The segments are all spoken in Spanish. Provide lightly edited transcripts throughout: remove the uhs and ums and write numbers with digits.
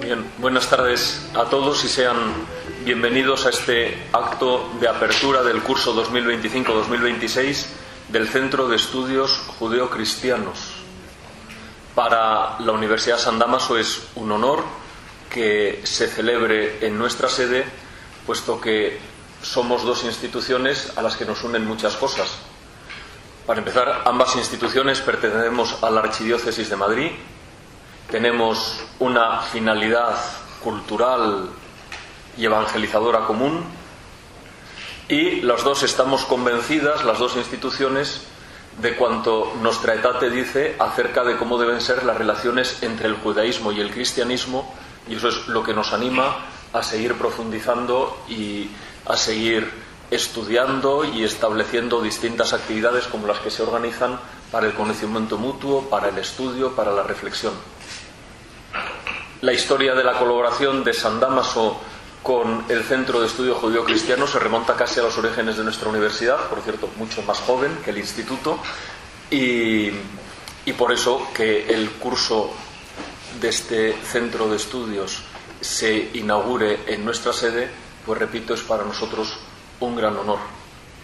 Bien, buenas tardes a todos y sean bienvenidos a este acto de apertura del curso 2025-2026 del Centro de Estudios Judeocristianos. Para la Universidad San Dámaso es un honor que se celebre en nuestra sede, puesto que somos dos instituciones a las que nos unen muchas cosas. Para empezar, ambas instituciones pertenecemos a la Archidiócesis de Madrid. Tenemos una finalidad cultural y evangelizadora común y las dos estamos convencidas, las dos instituciones, de cuanto Nostra Aetate dice acerca de cómo deben ser las relaciones entre el judaísmo y el cristianismo, y eso es lo que nos anima a seguir profundizando y a seguir estudiando y estableciendo distintas actividades como las que se organizan para el conocimiento mutuo, para el estudio, para la reflexión. La historia de la colaboración de San Dámaso con el Centro de Estudio Judeo-Cristiano se remonta casi a los orígenes de nuestra universidad, por cierto, mucho más joven que el instituto, y por eso que el curso de este Centro de Estudios se inaugure en nuestra sede, pues repito, es para nosotros un gran honor.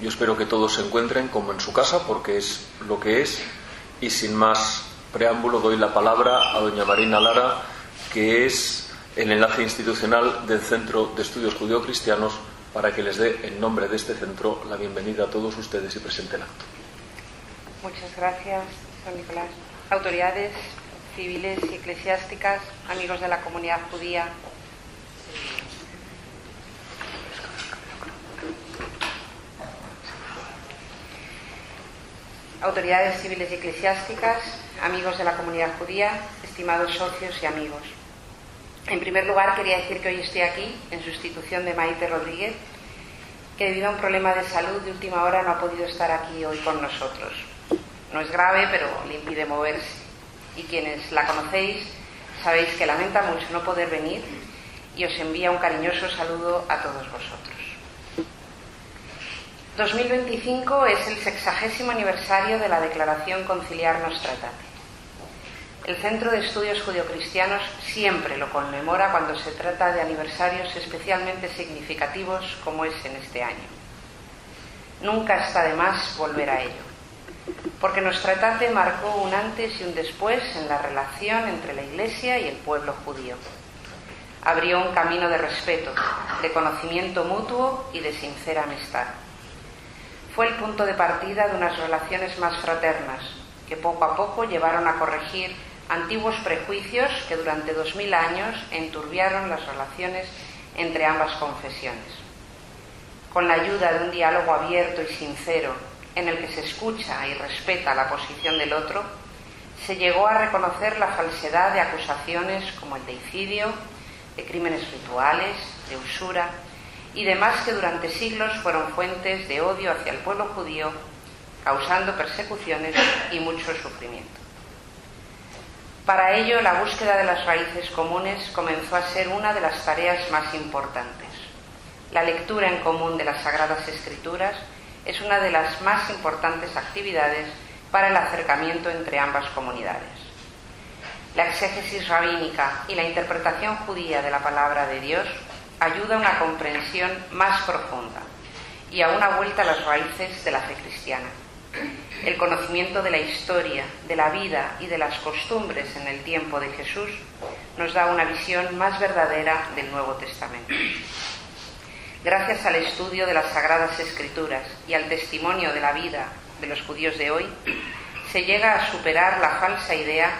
Yo espero que todos se encuentren como en su casa, porque es lo que es, y sin más preámbulo doy la palabra a doña Marina Lara, que es el enlace institucional del Centro de Estudios Judeocristianos, para que les dé en nombre de este centro la bienvenida a todos ustedes y presente el acto. Muchas gracias, don Nicolás. Autoridades civiles y eclesiásticas, amigos de la comunidad judía, autoridades civiles y eclesiásticas, amigos de la comunidad judía, estimados socios y amigos. En primer lugar, quería decir que hoy estoy aquí en sustitución de Maite Rodríguez, que debido a un problema de salud de última hora no ha podido estar aquí hoy con nosotros. No es grave, pero le impide moverse. Y quienes la conocéis sabéis que lamenta mucho no poder venir y os envía un cariñoso saludo a todos vosotros. 2025 es el 60º aniversario de la Declaración Conciliar Nostra Aetate. El Centro de Estudios Judeocristianos siempre lo conmemora cuando se trata de aniversarios especialmente significativos como es en este año. Nunca está de más volver a ello, porque Nostra Aetate marcó un antes y un después en la relación entre la Iglesia y el pueblo judío. Abrió un camino de respeto, de conocimiento mutuo y de sincera amistad. Fue el punto de partida de unas relaciones más fraternas, que poco a poco llevaron a corregir antiguos prejuicios que durante 2000 años enturbiaron las relaciones entre ambas confesiones. Con la ayuda de un diálogo abierto y sincero, en el que se escucha y respeta la posición del otro, se llegó a reconocer la falsedad de acusaciones como el deicidio, de crímenes rituales, de usura y demás que durante siglos fueron fuentes de odio hacia el pueblo judío, causando persecuciones y mucho sufrimiento. Para ello, la búsqueda de las raíces comunes comenzó a ser una de las tareas más importantes. La lectura en común de las Sagradas Escrituras es una de las más importantes actividades para el acercamiento entre ambas comunidades. La exégesis rabínica y la interpretación judía de la palabra de Dios ayuda a una comprensión más profunda y a una vuelta a las raíces de la fe cristiana. El conocimiento de la historia, de la vida y de las costumbres en el tiempo de Jesús nos da una visión más verdadera del Nuevo Testamento. Gracias al estudio de las Sagradas Escrituras y al testimonio de la vida de los judíos de hoy, se llega a superar la falsa idea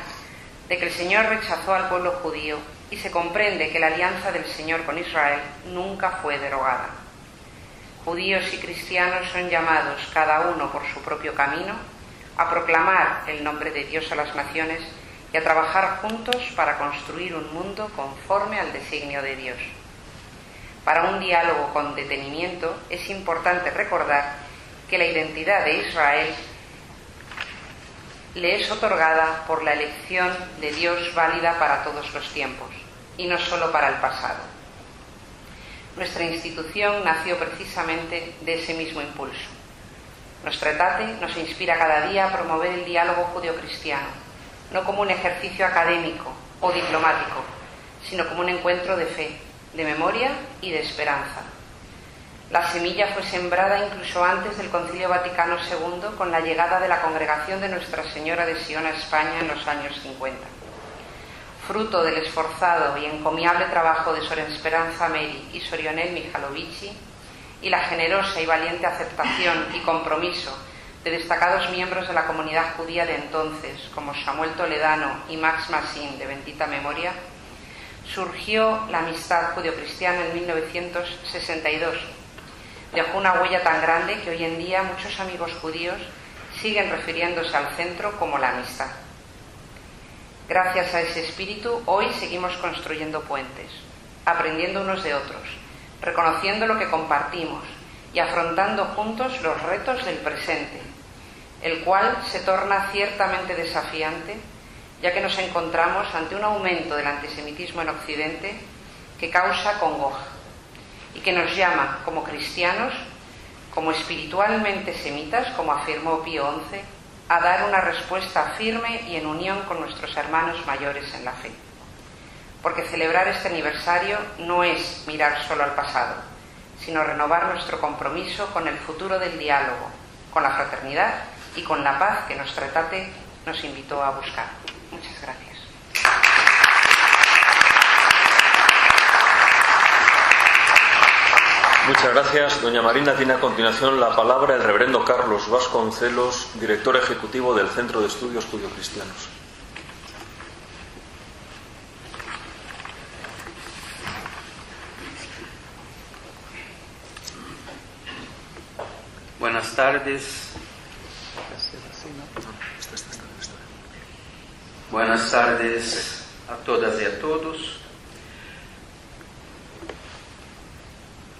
de que el Señor rechazó al pueblo judío y se comprende que la alianza del Señor con Israel nunca fue derogada. Judíos y cristianos son llamados, cada uno por su propio camino, a proclamar el nombre de Dios a las naciones y a trabajar juntos para construir un mundo conforme al designio de Dios. Para un diálogo con detenimiento es importante recordar que la identidad de Israel le es otorgada por la elección de Dios válida para todos los tiempos y no solo para el pasado. Nuestra institución nació precisamente de ese mismo impulso. Nostra Aetate nos inspira cada día a promover el diálogo judeocristiano, no como un ejercicio académico o diplomático, sino como un encuentro de fe, de memoria y de esperanza. La semilla fue sembrada incluso antes del Concilio Vaticano II con la llegada de la Congregación de Nuestra Señora de Sion a España en los años 50. Fruto del esforzado y encomiable trabajo de Sor Esperanza Meri y Sor Ionel Michalovici y la generosa y valiente aceptación y compromiso de destacados miembros de la comunidad judía de entonces, como Samuel Toledano y Max Massin, de bendita memoria, surgió la amistad judio-cristiana en 1962. Dejó una huella tan grande que hoy en día muchos amigos judíos siguen refiriéndose al centro como la amistad. Gracias a ese espíritu, hoy seguimos construyendo puentes, aprendiendo unos de otros, reconociendo lo que compartimos y afrontando juntos los retos del presente, el cual se torna ciertamente desafiante, ya que nos encontramos ante un aumento del antisemitismo en Occidente que causa congoja y que nos llama como cristianos, como espiritualmente semitas, como afirmó Pío XI, a dar una respuesta firme y en unión con nuestros hermanos mayores en la fe. Porque celebrar este aniversario no es mirar solo al pasado, sino renovar nuestro compromiso con el futuro del diálogo, con la fraternidad y con la paz que Nostra Aetate nos invitó a buscar. Muchas gracias. Muchas gracias. Doña Marina, tiene a continuación la palabra el reverendo Carlos Vasconcelos, director ejecutivo del Centro de Estudios Judio-Cristianos. Buenas tardes. Buenas tardes a todas y a todos.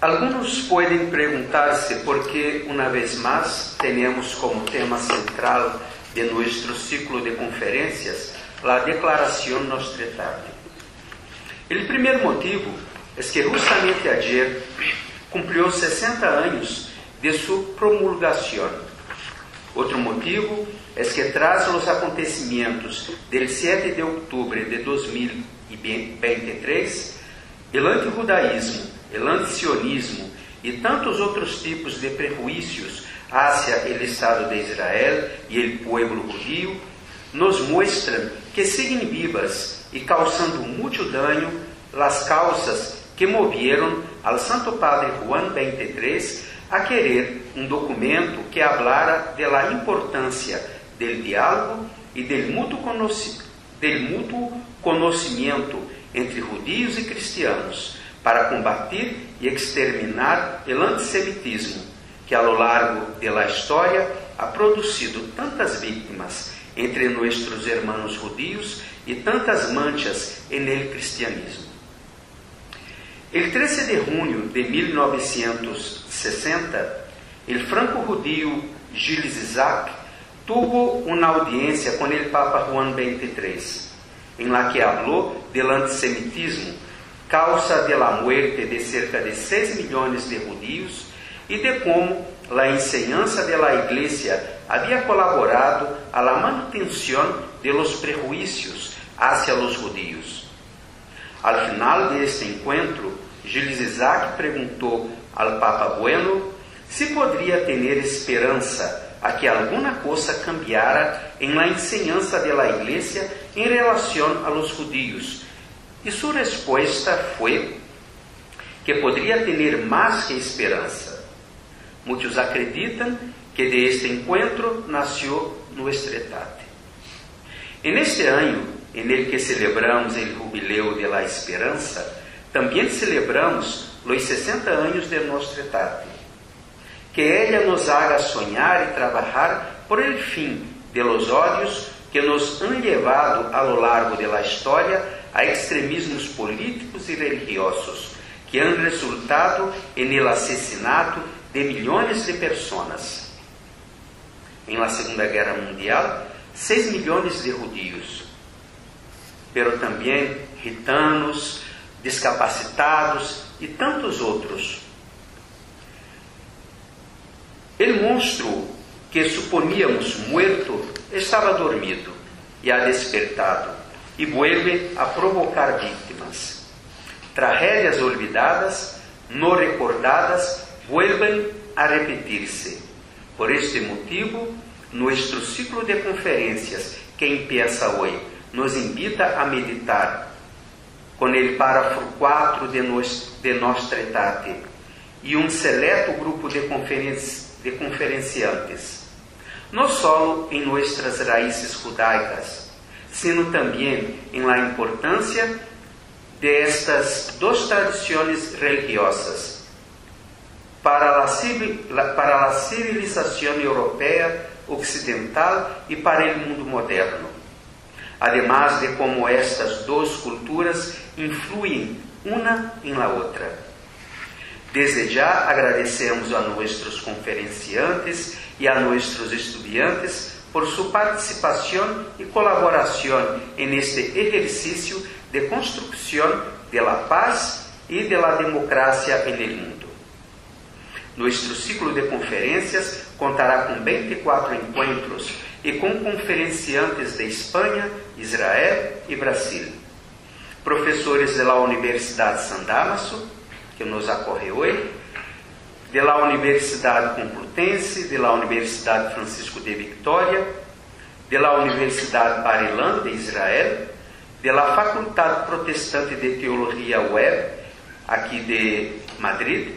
Algunos pueden preguntarse por qué una vez más tenemos como tema central de nuestro ciclo de conferencias la Declaración Nostra Aetate. El primer motivo es que justamente ayer cumplió 60 años de su promulgación. Otro motivo es que tras los acontecimientos del 7 de octubre de 2023, el antijudaísmo, el antisionismo y tantos otros tipos de prejuicios hacia el Estado de Israel y el pueblo judío nos muestran que siguen vivas y causando mucho daño las causas que movieron al Santo Padre Juan XXIII a querer un documento que hablara de la importancia del diálogo y del mutuo conocimiento entre judíos y cristianos para combatir y exterminar el antisemitismo que a lo largo de la historia ha producido tantas víctimas entre nuestros hermanos judíos y tantas manchas en el cristianismo. El 13 de junio de 1960, el franco-judío Gilles Isaac tuvo una audiencia con el Papa Juan XXIII, en la que habló del antisemitismo, causa de la muerte de cerca de 6 millones de judíos, y de cómo la enseñanza de la Iglesia había colaborado a la manutención de los prejuicios hacia los judíos. Al final de este encuentro, Gilles Isaac preguntó al Papa Bueno si podría tener esperanza a que alguna cosa cambiara en la enseñanza de la Iglesia en relación a los judíos. Y su respuesta fue que podría tener más que esperanza. Muchos acreditan que de este encuentro nació Nostra Aetate. En este año en el que celebramos el jubileo de la esperanza, también celebramos los 60 años de Nostra Aetate. Que ella nos haga soñar y trabajar por el fin de los odios que nos han llevado a lo largo de la historia a extremismos políticos y religiosos que han resultado en el asesinato de millones de personas. En la Segunda Guerra Mundial, 6 millones de judíos, pero también gitanos, discapacitados y tantos otros. El monstruo que suponíamos muerto estaba dormido y ha despertado, y vuelve a provocar víctimas. Tragedias olvidadas, no recordadas, vuelven a repetirse. Por este motivo, nuestro ciclo de conferencias que empieza hoy nos invita a meditar con el párrafo 4 de nuestra etate y un selecto grupo de conferenciantes, no solo en nuestras raíces judaicas, sino también en la importancia de estas dos tradiciones religiosas para la civilización europea occidental y para el mundo moderno, además de cómo estas dos culturas influyen una en la otra. Desde ya agradecemos a nuestros conferenciantes y a nuestros estudiantes por su participación y colaboración en este ejercicio de construcción de la paz y de la democracia en el mundo. Nuestro ciclo de conferencias contará con 24 encuentros y con conferenciantes de España, Israel y Brasil, profesores de la Universidad San Damaso, que nos acorre hoy, de la Universidad Complutense, de la Universidad Francisco de Victoria, de la Universidad Bar-Ilan de Israel, de la Facultad Protestante de Teología Web, aquí de Madrid,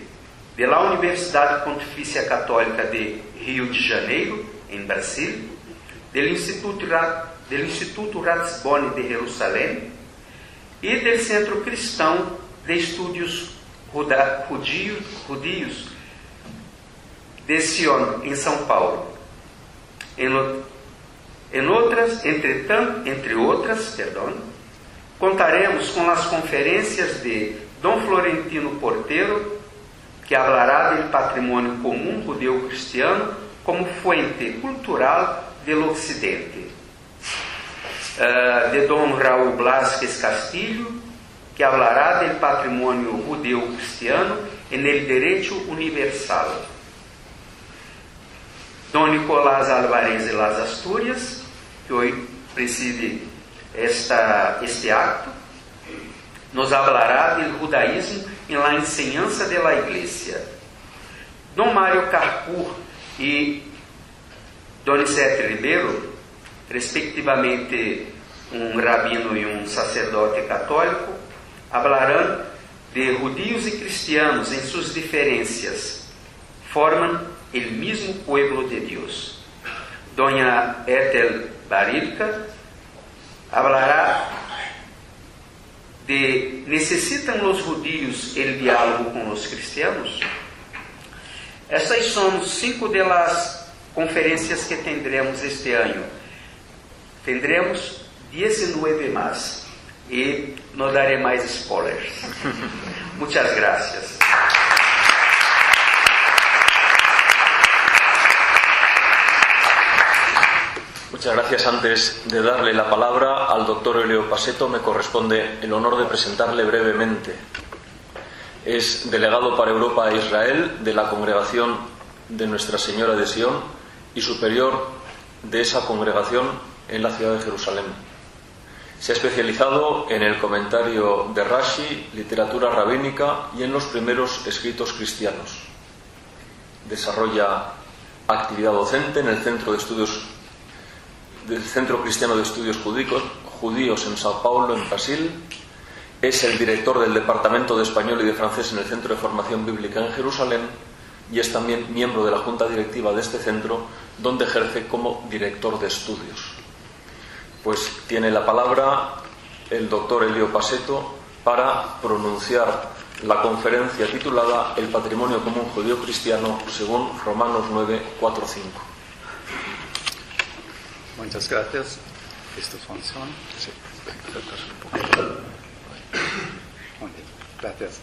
de la Universidad Pontificia Católica de Rio de Janeiro, en Brasil, del Instituto Ratzboni de Jerusalém y del Centro Cristão de Estudios Judíos de Sion, en São Paulo. Entre otras, contaremos con las conferencias de Dom Florentino Portero, que hablará del patrimonio común judeo-cristiano como fuente cultural del Occidente, de Dom Raúl Blasquez Castillo, que hablará del patrimonio judeo-cristiano en el derecho universal, Don Nicolás Álvarez de las Asturias, que hoy preside este acto, nos hablará del judaísmo en la enseñanza de la Iglesia. Don Mário Carcour y Donizete Ribeiro, respectivamente un rabino y un sacerdote católico, hablarán de judíos y cristianos en sus diferencias, forman el mismo pueblo de Dios. Doña Ethel Barilka hablará de ¿necesitan los judíos el diálogo con los cristianos? Essas son 5 de las conferencias que tendremos este año. Tendremos 19 más y no daré más spoilers. Muchas gracias. Muchas gracias. Antes de darle la palabra al doctor Elio Paseto, me corresponde el honor de presentarle brevemente. Es delegado para Europa e Israel de la Congregación de Nuestra Señora de Sion y superior de esa congregación en la ciudad de Jerusalén. Se ha especializado en el comentario de Rashi, literatura rabínica y en los primeros escritos cristianos. Desarrolla actividad docente en el Centro Cristiano de Estudios Judíos en Sao Paulo, en Brasil. Es el director del Departamento de Español y de Francés en el Centro de Formación Bíblica en Jerusalén y es también miembro de la Junta Directiva de este centro, donde ejerce como director de estudios. Pues tiene la palabra el doctor Elio Paseto para pronunciar la conferencia titulada El patrimonio común judío-cristiano según Romanos 9, 4, 5. Muchas gracias. ¿Esto funciona? Sí. Muy bien. Gracias.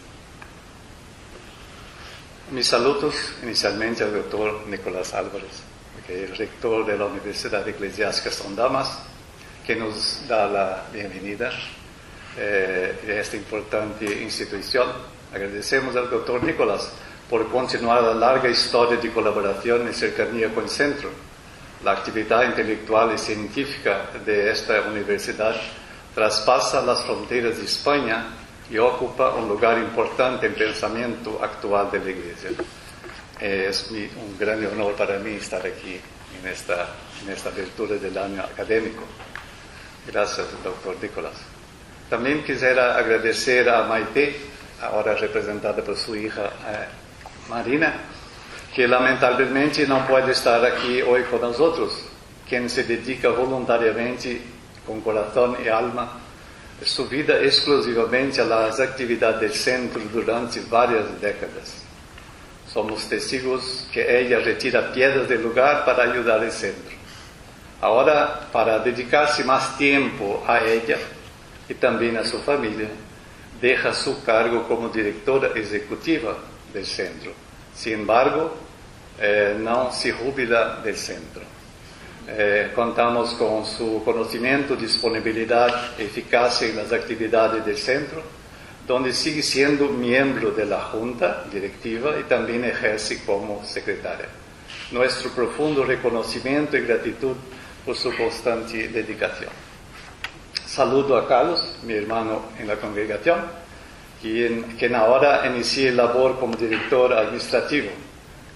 Mis saludos inicialmente al doctor Nicolás Álvarez, que es el rector de la Universidad Eclesiástica San Damaso, que nos da la bienvenida a esta importante institución. Agradecemos al doctor Nicolás por continuar la larga historia de colaboración y cercanía con el centro. La actividad intelectual y científica de esta universidad traspasa las fronteras de España y ocupa un lugar importante en el pensamiento actual de la Iglesia. Es un gran honor para mí estar aquí en esta apertura del año académico. Gracias, doctor Nicolás. También quisiera agradecer a Maite, ahora representada por su hija Marina, que lamentablemente no puede estar aquí hoy con nosotros, quien se dedica voluntariamente, con corazón y alma, su vida exclusivamente a las actividades del centro durante varias décadas. Somos testigos que ella retira piedras del lugar para ayudar al centro. Ahora, para dedicarse más tiempo a ella y también a su familia, deja su cargo como directora ejecutiva del centro. Sin embargo, no se jubila del centro. Contamos con su conocimiento, disponibilidad, eficacia en las actividades del centro, donde sigue siendo miembro de la junta directiva y también ejerce como secretaria. Nuestro profundo reconocimiento y gratitud por su constante dedicación. Saludo a Carlos, mi hermano en la congregación, quien ahora inicia labor como director administrativo.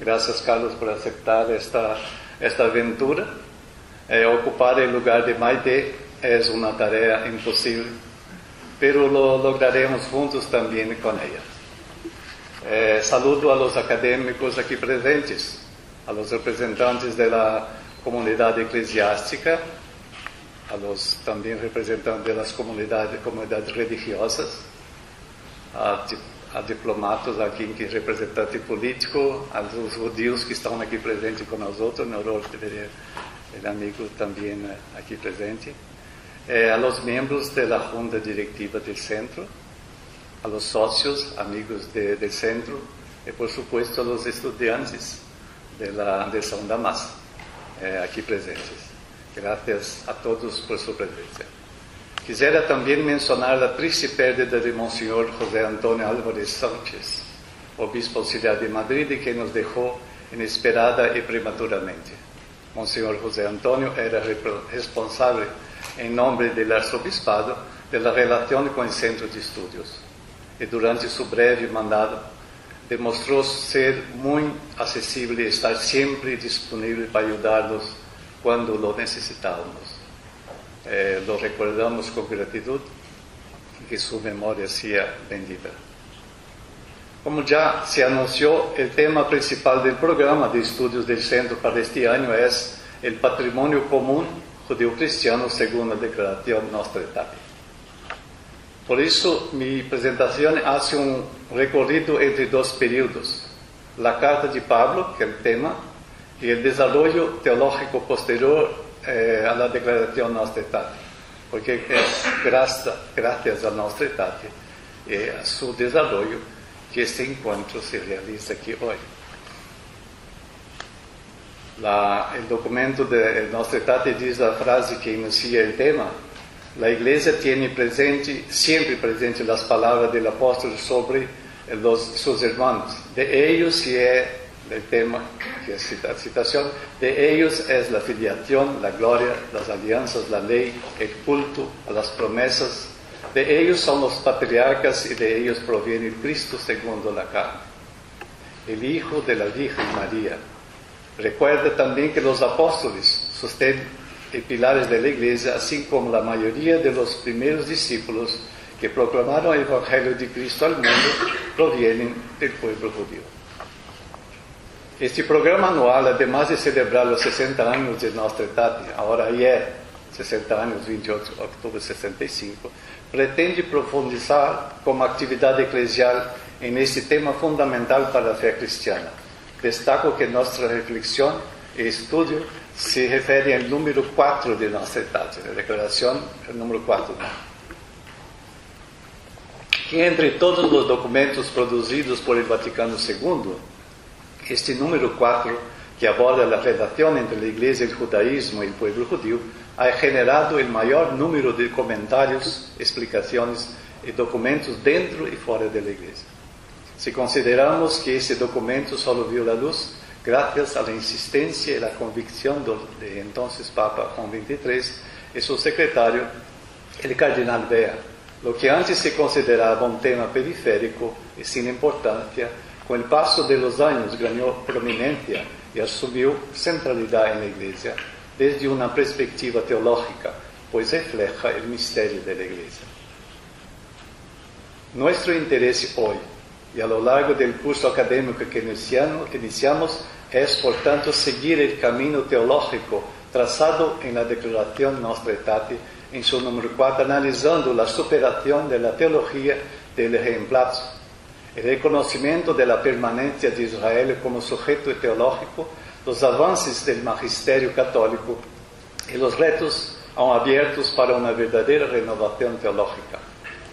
Gracias, Carlos, por aceptar esta aventura. Ocupar el lugar de Maite es una tarea imposible, pero lo lograremos juntos también con ella. Saludo a los académicos aquí presentes, a los representantes de la comunidad eclesiástica, a los también representantes de las comunidades religiosas, a diplomatas, aquí que representante político, a los judíos que están aquí presentes con nosotros, en honor de el amigo también aquí presente, a los miembros de la junta directiva del centro, a los socios, amigos del centro, y por supuesto a los estudiantes de San Damas aquí presentes. Gracias a todos por su presencia. Quisiera también mencionar la triste pérdida de Monseñor José Antonio Álvarez Sánchez, obispo auxiliar de Madrid, que nos dejó inesperada y prematuramente. Monseñor José Antonio era responsable en nombre del arzobispado de la relación con el centro de estudios y durante su breve mandato demostró ser muy accesible y estar siempre disponible para ayudarnos cuando lo necesitábamos. Lo recordamos con gratitud y que su memoria sea bendita. Como ya se anunció, el tema principal del programa de estudios del centro para este año es el patrimonio común judío-cristiano según la Declaración Nostra Aetate. Por eso mi presentación hace un recorrido entre dos periodos: la carta de Pablo, que es el tema, y el desarrollo teológico posterior a la Declaración Nostra Aetate, porque es gracias a Nostra Aetate y a su desarrollo que este encuentro se realiza aquí hoy. El documento de Nostra Aetate dice la frase que inicia el tema: la Iglesia tiene siempre presente las palabras del apóstol sobre sus hermanos. De ellos, y es el tema, que es citación, de ellos es la filiación, la gloria, las alianzas, la ley, el culto, a las promesas. De ellos son los patriarcas y de ellos proviene Cristo segundo la carne, el Hijo de la Virgen María. Recuerda también que los apóstoles, sostén y pilares de la Iglesia, así como la mayoría de los primeros discípulos que proclamaron el Evangelio de Cristo al mundo, provienen del pueblo judío. Este programa anual, además de celebrar los 60 años de Nostra Aetate, ahora ayer, 60 años, 28 de octubre de 65, pretende profundizar como actividad eclesial en este tema fundamental para la fe cristiana. Destaco que nuestra reflexión y estudio se refiere al número 4 de Nostra Aetate, la declaración, el número 4. Que entre todos los documentos producidos por el Vaticano II, este número 4, que aborda la relación entre la Iglesia, el judaísmo y el pueblo judío, ha generado el mayor número de comentarios, explicaciones y documentos dentro y fuera de la Iglesia. Si consideramos que ese documento solo vio la luz gracias a la insistencia y la convicción del entonces Papa Juan XXIII y su secretario, El cardenal Bea, lo que antes se consideraba un tema periférico y sin importancia, con el paso de los años ganó prominencia y asumió centralidad en la Iglesia desde una perspectiva teológica, pues refleja el misterio de la Iglesia. Nuestro interés hoy y a lo largo del curso académico que iniciamos es, por tanto, seguir el camino teológico trazado en la Declaración Nostra Aetate en su número 4, analizando la superación de la teología del reemplazo, el reconocimiento de la permanencia de Israel como sujeto teológico, los avances del magisterio católico y los retos aún abiertos para una verdadera renovación teológica,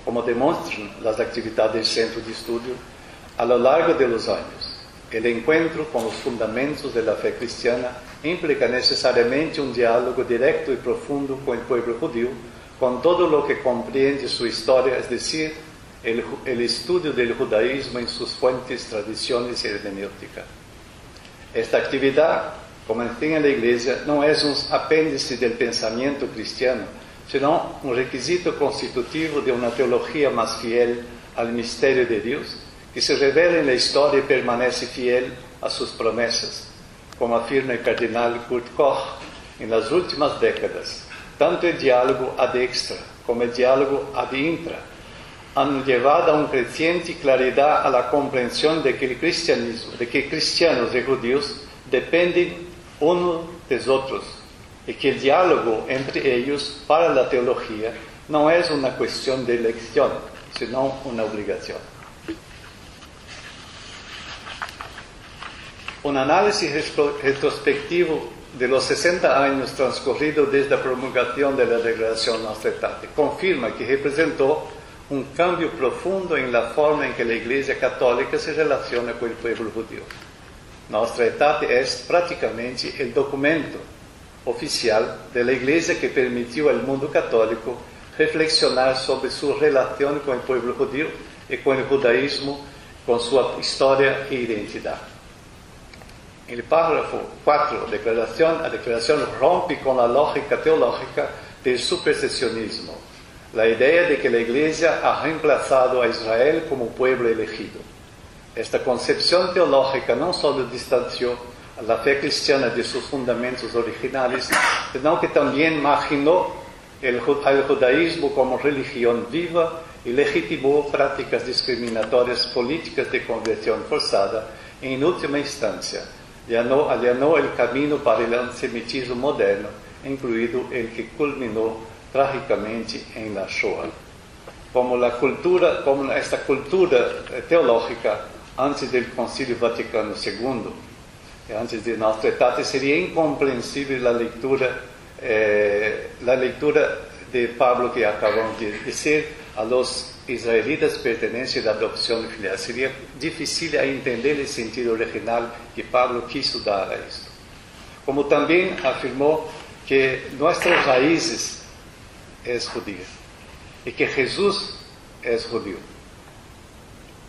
como demuestran las actividades del Centro de Estudio a lo largo de los años. El encuentro con los fundamentos de la fe cristiana implica necesariamente un diálogo directo y profundo con el pueblo judío, con todo lo que comprende su historia, es decir, el estudio del judaísmo en sus fuentes, tradiciones y hermenéutica. Esta actividad, como enseña la Iglesia, no es un apéndice del pensamiento cristiano, sino un requisito constitutivo de una teología más fiel al misterio de Dios, que se revela en la historia y permanece fiel a sus promesas, como afirma el cardenal Kurt Koch. En las últimas décadas, tanto el diálogo ad extra como el diálogo ad intra han llevado a una creciente claridad a la comprensión de que el cristianismo, de que cristianos y judíos dependen unos de otros, y que el diálogo entre ellos para la teología no es una cuestión de elección, sino una obligación. Un análisis retrospectivo de los 60 años transcurridos desde la promulgación de la Declaración Nostra Aetate confirma que representó un cambio profundo en la forma en que la Iglesia Católica se relaciona con el pueblo judío. Nostra Aetate es prácticamente el documento oficial de la Iglesia que permitió al mundo católico reflexionar sobre su relación con el pueblo judío y con el judaísmo, con su historia e identidad. En el párrafo 4, la declaración rompe con la lógica teológica del supersesionismo, la idea de que la Iglesia ha reemplazado a Israel como pueblo elegido. Esta concepción teológica no solo distanció a la fe cristiana de sus fundamentos originales, sino que también marginó al judaísmo como religión viva y legitimó prácticas discriminatorias políticas de conversión forzada y, en última instancia, allanó el camino para el antisemitismo moderno, incluido el que culminó trágicamente en la Shoah. Como esta cultura teológica antes del Concilio Vaticano II, antes de Nostra Aetate, sería incomprensible la lectura de Pablo que acabamos de decir: a los israelitas pertenece la adopción filial. Sería difícil entender el sentido original que Pablo quiso dar a esto. Como también afirmó que nuestras raíces es judía y que Jesús es judío.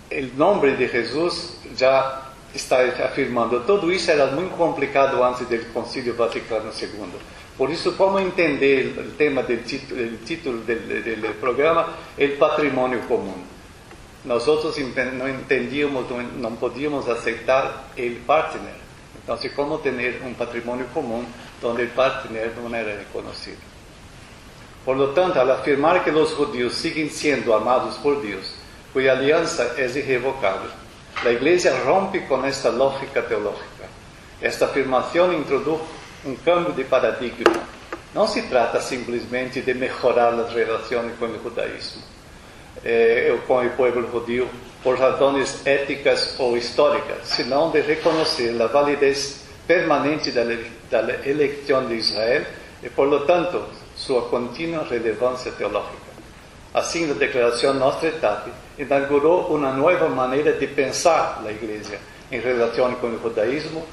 El nombre de Jesús ya está afirmando. Todo eso era muy complicado antes del Concilio Vaticano II. Por eso, ¿cómo entender el tema del título del programa? El patrimonio común. Nosotros no entendíamos, no podíamos aceptar el partner. Entonces, ¿cómo tener un patrimonio común donde el partner no era reconocido? Por lo tanto, al afirmar que los judíos siguen siendo amados por Dios, cuya alianza es irrevocable, la Iglesia rompe con esta lógica teológica. Esta afirmación introdujo un cambio de paradigma. No se trata simplemente de mejorar las relaciones con el judaísmo o con el pueblo judío por razones éticas o históricas, sino de reconocer la validez permanente de la elección de Israel y, por lo tanto, su continua relevancia teológica. Así, la Declaración Nostra Aetate inauguró una nueva manera de pensar la Iglesia en relación con el judaísmo,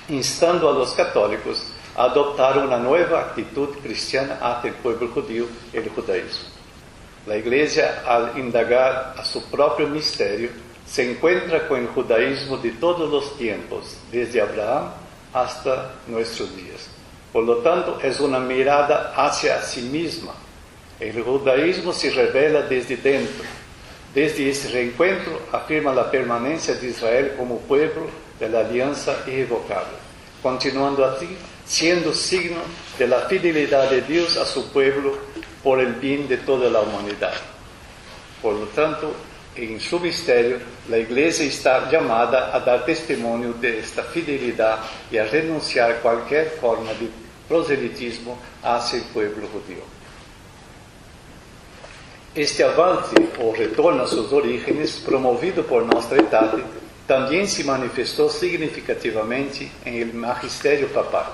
instando a los católicos a adoptar una nueva actitud cristiana hacia el pueblo judío y el judaísmo. La Iglesia, al indagar a su propio misterio, se encuentra con el judaísmo de todos los tiempos, desde Abraham hasta nuestros días. Por lo tanto, es una mirada hacia sí misma. El judaísmo se revela desde dentro. Desde ese reencuentro afirma la permanencia de Israel como pueblo de la alianza irrevocable, continuando así siendo signo de la fidelidad de Dios a su pueblo por el bien de toda la humanidad. Por lo tanto, en su misterio, la Iglesia está llamada a dar testimonio de esta fidelidad y a renunciar a cualquier forma de proselitismo hacia el pueblo judío. Este avance o retorno a sus orígenes, promovido por Nostra Aetate, también se manifestó significativamente en el magisterio papal.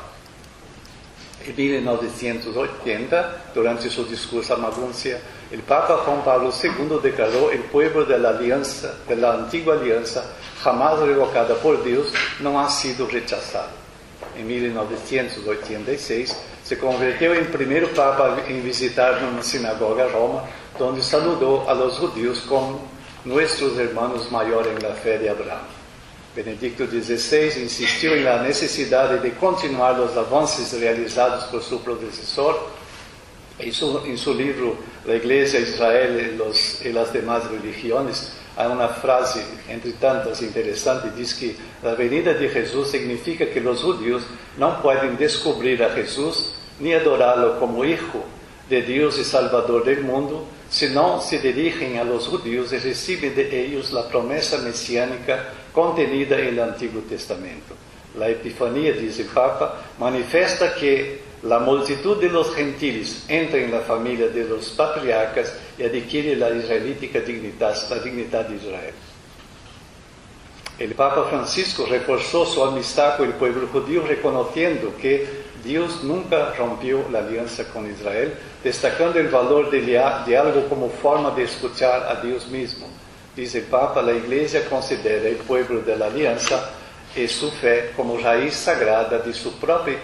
En 1980, durante su discurso a Maguncia, el Papa Juan Pablo II declaró: el pueblo de la alianza, de la antigua alianza, jamás revocada por Dios, no ha sido rechazado. En 1986, se convirtió en primer Papa en visitar una sinagoga a Roma, donde saludó a los judíos como nuestros hermanos mayores en la fe de Abraham. Benedicto XVI insistió en la necesidad de continuar los avances realizados por su predecesor. En su libro La Iglesia, Israel y las demás religiones, hay una frase, entre tantas interesante, dice que la venida de Jesús significa que los judíos no pueden descubrir a Jesús ni adorarlo como Hijo de Dios y Salvador del mundo, sino se dirigen a los judíos y reciben de ellos la promesa mesiánica contenida en el Antiguo Testamento. La Epifanía, dice el Papa, manifiesta que la multitud de los gentiles entra en la familia de los patriarcas y adquiere la israelítica dignidad, la dignidad de Israel. El Papa Francisco reforzó su amistad con el pueblo judío, reconociendo que Dios nunca rompió la alianza con Israel, destacando el valor de diálogo como forma de escuchar a Dios mismo. Dice el Papa: la Iglesia considera el pueblo de la alianza y su fe como raíz sagrada de su propia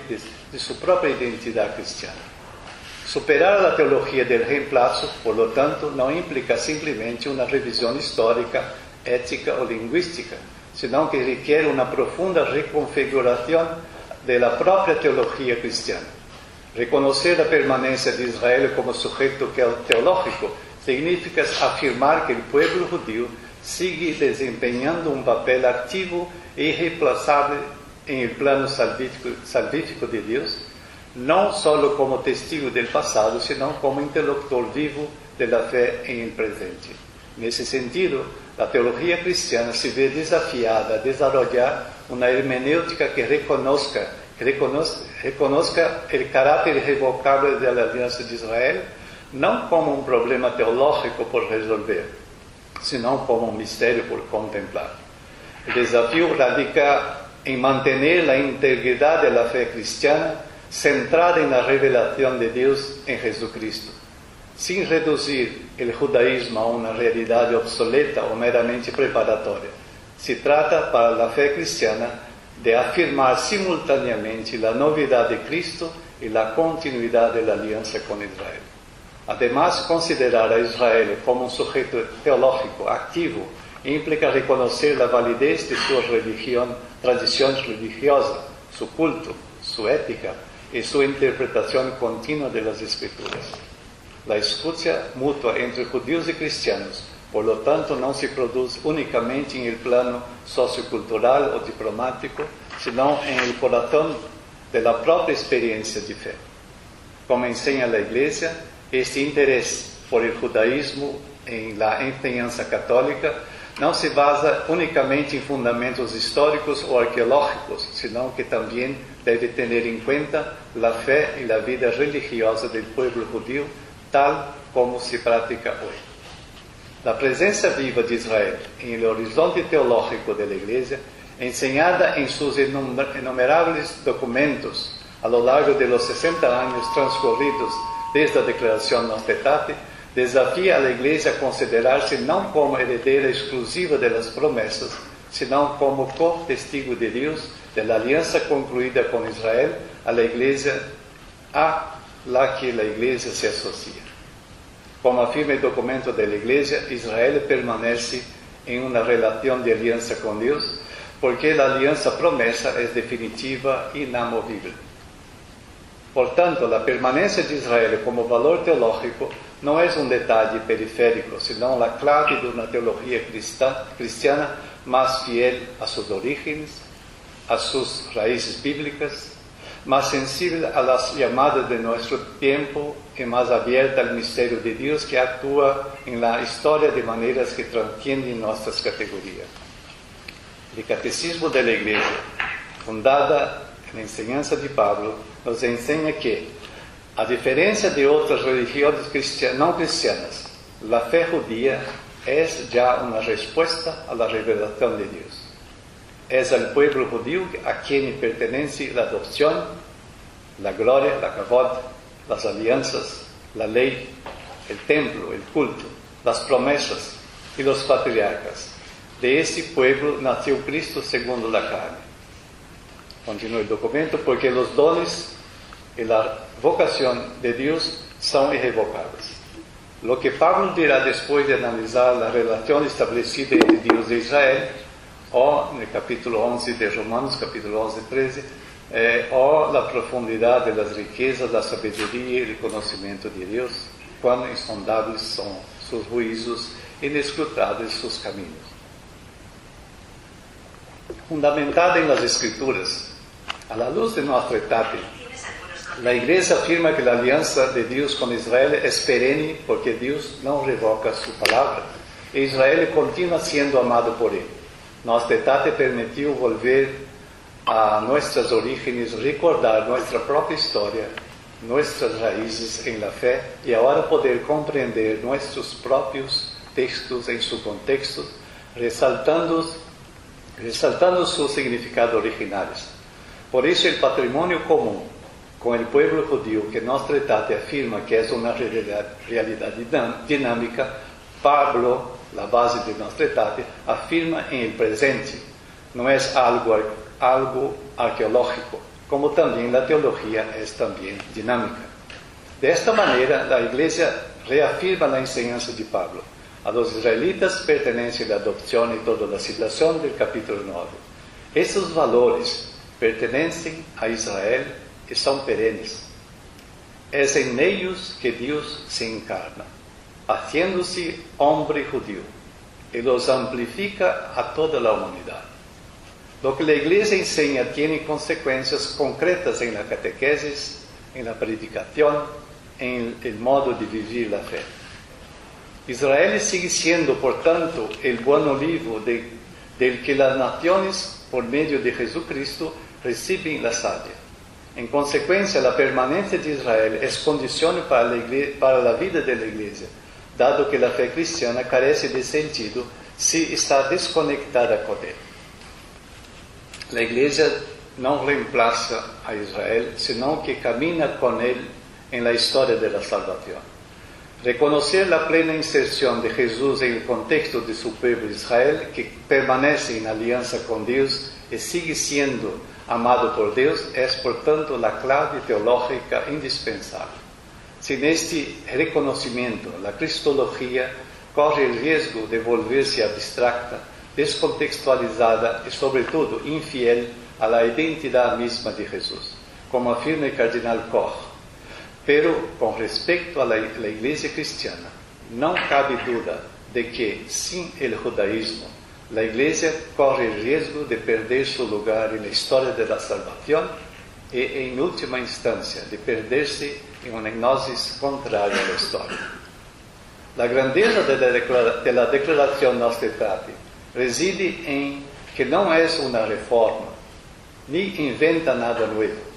identidad cristiana. Superar la teología del reemplazo, por lo tanto, no implica simplemente una revisión histórica, ética o lingüística, sino que requiere una profunda reconfiguración de la propia teología cristiana. Reconocer la permanencia de Israel como sujeto teológico significa afirmar que el pueblo judío sigue desempeñando un papel activo e irreemplazable en el plano salvífico de Dios, no solo como testigo del pasado, sino como interlocutor vivo de la fe en el presente. En ese sentido, la teología cristiana se ve desafiada a desarrollar una hermenéutica que reconozca el carácter irrevocable de la alianza de Israel, no como un problema teológico por resolver, sino como un misterio por contemplar. El desafío radica en mantener la integridad de la fe cristiana centrada en la revelación de Dios en Jesucristo, sin reducir el judaísmo a una realidad obsoleta o meramente preparatoria. Se trata para la fe cristiana de afirmar simultáneamente la novedad de Cristo y la continuidad de la alianza con Israel. Además, considerar a Israel como un sujeto teológico activo implica reconocer la validez de su religión, tradición religiosa, su culto, su ética y su interpretación continua de las Escrituras. La escucha mutua entre judíos y cristianos, por lo tanto, no se produce únicamente en el plano sociocultural o diplomático, sino en el corazón de la propia experiencia de fe. Como enseña la Iglesia, este interés por el judaísmo en la enseñanza católica no se basa únicamente en fundamentos históricos o arqueológicos, sino que también debe tener en cuenta la fe y la vida religiosa del pueblo judío, tal como se practica hoy. La presencia viva de Israel en el horizonte teológico de la Iglesia, enseñada en sus innumerables documentos a lo largo de los 60 años transcurridos desde la Declaración Nostra Aetate, desafía a la Iglesia a considerarse no como heredera exclusiva de las promesas, sino como co-testigo de Dios de la alianza concluida con Israel a la que la Iglesia se asocia. Como afirma el documento de la Iglesia, Israel permanece en una relación de alianza con Dios, porque la alianza promesa es definitiva e inamovible. Por tanto, la permanencia de Israel como valor teológico não é um detalhe periférico, senão a clave de uma teologia cristiana mais fiel a suas origens, a suas raízes bíblicas, más sensible a las llamadas de nuestro tiempo y más abierta al misterio de Dios que actúa en la historia de maneras que trascienden nuestras categorías. El Catecismo de la Iglesia, fundada en la enseñanza de Pablo, nos enseña que, a diferencia de otras religiones no cristianas, la fe judía es ya una respuesta a la revelación de Dios. Es al pueblo judío a quien pertenece la adopción, la gloria, la kavod, las alianzas, la ley, el templo, el culto, las promesas y los patriarcas. De este pueblo nació Cristo según la carne. Continúa el documento, porque los dones y la vocación de Dios son irrevocables. Lo que Pablo dirá después de analizar la relación establecida entre Dios e Israel, o en el capítulo 11 de Romanos, capítulo 11, 13, o la profundidad de las riquezas, la sabiduría y el conocimiento de Dios, cuán insondables son sus juicios, inescrutables sus caminos. Fundamentada en las Escrituras, a la luz de nuestra etapa, la Iglesia afirma que la alianza de Dios con Israel es perenne porque Dios no revoca su palabra, e Israel continúa siendo amado por él. Nuestra etapa permitió volver a nuestros orígenes, recordar nuestra propia historia, nuestras raíces en la fe y ahora poder comprender nuestros propios textos en su contexto, resaltando sus significados originales. Por eso el patrimonio común con el pueblo judío que nuestra etapa afirma que es una realidad dinámica, Pablo, la base de nuestra etapa, afirma en el presente. No es algo arqueológico, como también la teología es también dinámica. De esta manera, la Iglesia reafirma la enseñanza de Pablo. A los israelitas pertenece la adopción y toda la citación del capítulo 9. Estos valores pertenecen a Israel y son perennes. Es en ellos que Dios se encarna, haciéndose hombre judío, y los amplifica a toda la humanidad. Lo que la Iglesia enseña tiene consecuencias concretas en la catequesis, en la predicación, en el modo de vivir la fe. Israel sigue siendo, por tanto, el buen olivo del que las naciones, por medio de Jesucristo, reciben la savia. En consecuencia, la permanencia de Israel es condición para la vida de la Iglesia, dado que la fe cristiana carece de sentido si está desconectada con él. La Iglesia no reemplaza a Israel, sino que camina con él en la historia de la salvación. Reconocer la plena inserción de Jesús en el contexto de su pueblo Israel, que permanece en alianza con Dios y sigue siendo amado por Dios, es por tanto la clave teológica indispensable. Sin este reconocimiento, la cristología corre el riesgo de volverse abstracta, descontextualizada y sobre todo infiel a la identidad misma de Jesús, como afirma el cardenal Koch. Pero con respecto a la Iglesia cristiana, no cabe duda de que sin el judaísmo, la Iglesia corre el riesgo de perder su lugar en la historia de la salvación y, en última instancia, de perderse en una gnosis contraria a la historia. La grandeza de la declaración Nostra reside en que no es una reforma, ni inventa nada nuevo.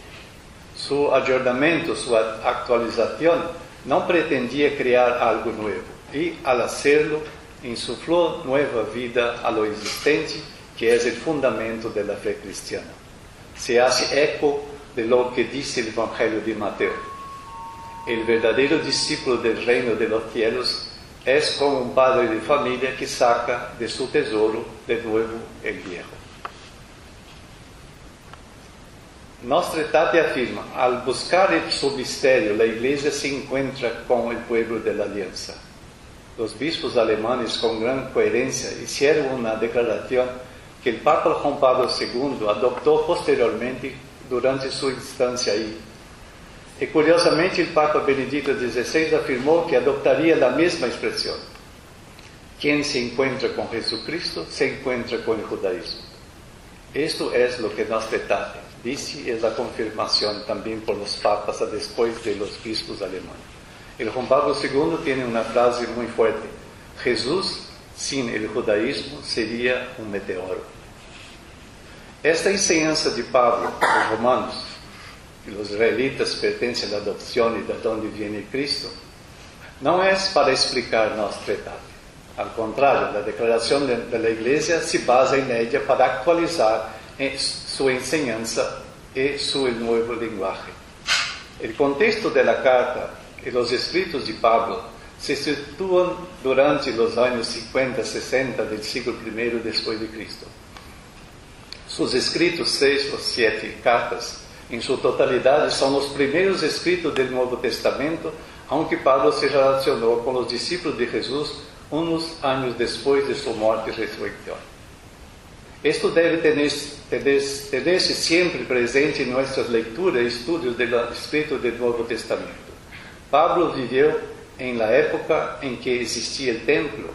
Su ayornamiento, su actualización, no pretendía crear algo nuevo, y al hacerlo, insufló nueva vida a lo existente, que es el fundamento de la fe cristiana. Se hace eco de lo que dice el Evangelio de Mateo. El verdadero discípulo del reino de los cielos es como un padre de familia que saca de su tesoro de nuevo el viejo. Nostra etapa afirma, al buscar su misterio, la Iglesia se encuentra con el pueblo de la alianza. Los bispos alemanes, con gran coherencia, hicieron una declaración que el Papa Juan Pablo II adoptó posteriormente durante su instancia ahí. E curiosamente el Papa Benedicto XVI afirmó que adoptaría la misma expresión. Quien se encuentra con Jesucristo se encuentra con el judaísmo. Esto es lo que nos detalle, dice, es la confirmación también por los papas después de los obispos alemanes. El Juan Pablo II tiene una frase muy fuerte: Jesús sin el judaísmo sería un meteoro. Esta enseñanza de Pablo a los romanos y los israelitas pertenecen a la adopción y de dónde viene Cristo, no es para explicar nuestra etapa. Al contrario, la declaración de la Iglesia se basa en ella para actualizar su enseñanza y su nuevo lenguaje. El contexto de la carta y los escritos de Pablo se sitúan durante los años 50-60 del siglo I después de Cristo. Sus escritos, 6 o 7 cartas, en su totalidad son los primeros escritos del Nuevo Testamento, aunque Pablo se relacionó con los discípulos de Jesús unos años después de su muerte y resurrección. Esto debe tenerse siempre presente en nuestras lecturas y estudios del escrito del Nuevo Testamento. Pablo vivió en la época en que existía el templo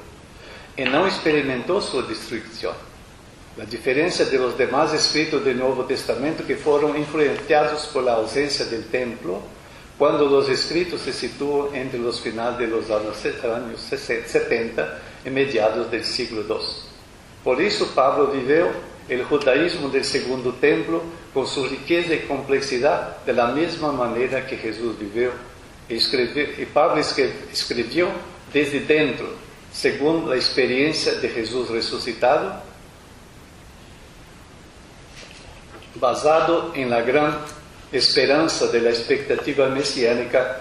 y no experimentó su destrucción. La diferencia de los demás escritos del Nuevo Testamento que fueron influenciados por la ausencia del templo, cuando los escritos se sitúan entre los finales de los años 70 y mediados del siglo II. Por eso Pablo vivió el judaísmo del segundo templo con su riqueza y complejidad de la misma manera que Jesús vivió. Y Pablo escribió desde dentro, según la experiencia de Jesús resucitado, basado en la gran esperanza de la expectativa mesiánica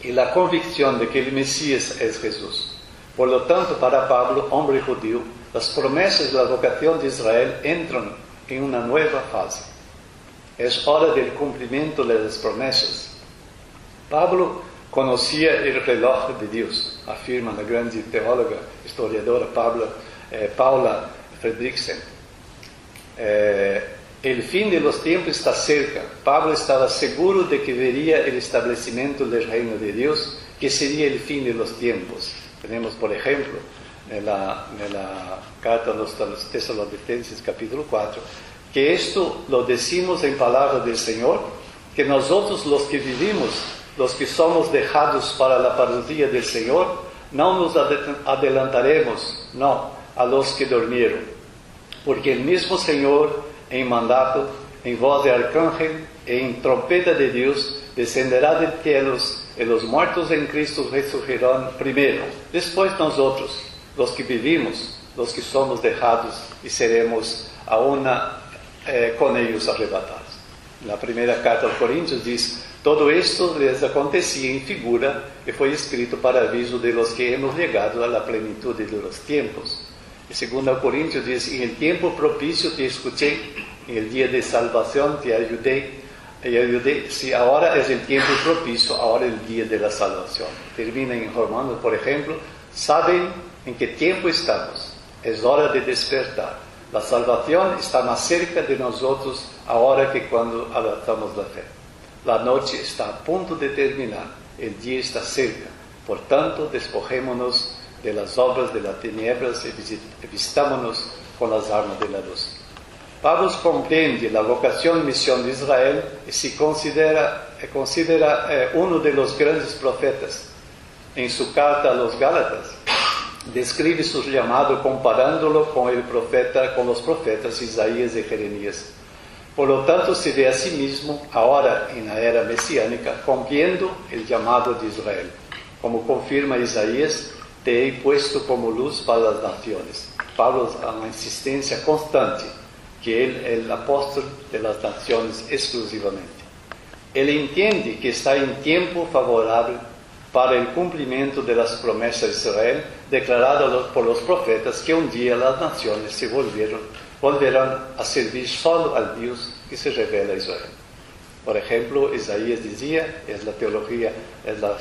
y la convicción de que el Mesías es Jesús. Por lo tanto, para Pablo, hombre judío, las promesas de la vocación de Israel entran en una nueva fase. Es hora del cumplimiento de las promesas. Pablo conocía el reloj de Dios, afirma la gran teóloga, historiadora Paula Fredriksen. El fin de los tiempos está cerca. Pablo estaba seguro de que vería el establecimiento del reino de Dios, que sería el fin de los tiempos. Tenemos, por ejemplo, en la carta a los Tesalonicenses, capítulo 4, que esto lo decimos en palabra del Señor, que nosotros los que vivimos, los que somos dejados para la parudía del Señor, no nos adelantaremos, no, a los que durmieron. Porque el mismo Señor, en mandato, en voz de arcángel e en trompeta de Dios, descenderá de cielos, y los muertos en Cristo resurgirán primero. Después nosotros, los que vivimos, los que somos dejados, y seremos aún con ellos arrebatados. La primera carta a los Corintios dice: todo esto les acontecía en figura y fue escrito para aviso de los que hemos llegado a la plenitud de los tiempos. En 2 Corintios dice: en el tiempo propicio te escuché, en el día de salvación te ayudé. Si ahora es el tiempo propicio, ahora el día de la salvación. Termina en Romanos, por ejemplo: saben en qué tiempo estamos, es hora de despertar. La salvación está más cerca de nosotros ahora que cuando adoptamos la fe. La noche está a punto de terminar, el día está cerca. Por tanto, despojémonos de las obras de las tinieblas y vistámonos con las armas de la luz. Pablo comprende la vocación y misión de Israel y se considera uno de los grandes profetas. En su carta a los Gálatas, describe su llamado comparándolo con los profetas Isaías y Jeremías. Por lo tanto, se ve a sí mismo, ahora en la era mesiánica, cumpliendo el llamado de Israel. Como confirma Isaías: te he puesto como luz para las naciones. Pablo a una insistencia constante que él es el apóstol de las naciones exclusivamente. Él entiende que está en tiempo favorable para el cumplimiento de las promesas de Israel declaradas por los profetas, que un día las naciones se volverán a servir solo al Dios que se revela a Israel. Por ejemplo, Isaías decía, es la teología, es la